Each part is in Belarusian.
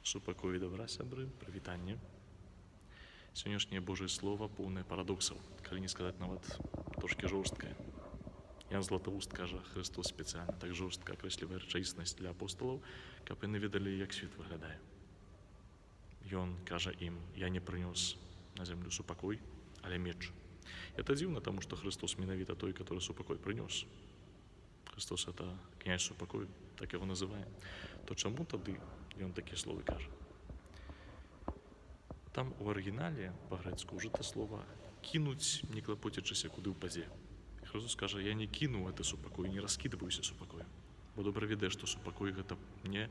Супакой і добра, сябры, прывітанне. Сённяшняе Божае Слово поўнае парадоксаў, калі не сказаць нават трошкі жорсткае. Ян Златоуст кажа, Христос спецыяльна так жорстка акрэслівае рэчаіснасць для апосталаў, каб яны ведалі, як свет выглядае. Ён кажа ім: я не прынёс на зямлю супакой, але меч. Это дзіўна, таму што Христос менавіта той, который супакой прынёс. Христос — это князь супакою, так яго называем. То чаму тады ён такія словы кажа? Там у арыгінале па-грэцку ўжыта слова «кінуць, не клапоцячыся, куды ўпадзе». Христос кажа: я не кіну гэты супакой, не раскідваюся супакою. Бо добра ведае, што супакой гэта не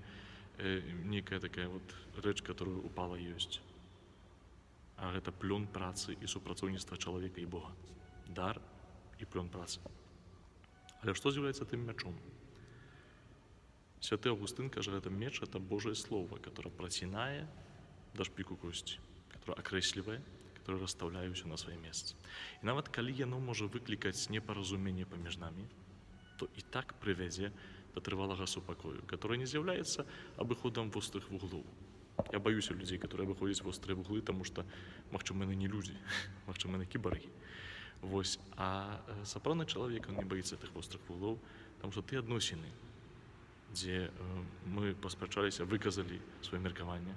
нейкая такая вот рэч, которая упала ёсць. А гэта плён працы і супрацоўніцтва чалавека і Бога. Дар і плён працы. Але што з'яўляецца тым мячом? Святы Августын кажа, гэта меч — это Божие Слово, которое працінае да шпіку косці, которое акрэслівае, которое расстаўляе ўсё на свае месцы. І нават калі яно можа выклікаць непаразуменне паміж намі, то і так прывядзе да трывалага супакою, который не з'яўляецца абыходам вострых вуглоў. Я баюся людзей, которые абыходзяць вострыя вуглы, таму што, магчыма, яны не людзі, магчыма, яны кібаргі. Вось, а сапраўдны чалавек, он не баіцца тых вострых вуглоў, таму што тыя адносіны, дзе мы паспрачаліся, выказалі сваё меркаванне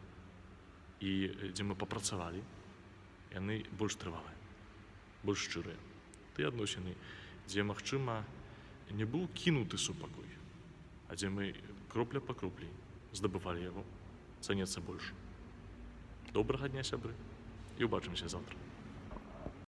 і дзе мы папрацавалі, яны больш трывалыя, больш шчырыя. Тыя адносіны, дзе, магчыма, не быў кінуты супакой, а дзе мы кропля па кроплі здабывалі яго, цаняцца больш. Добрага дня, сябры, і ўбачымся заўтра.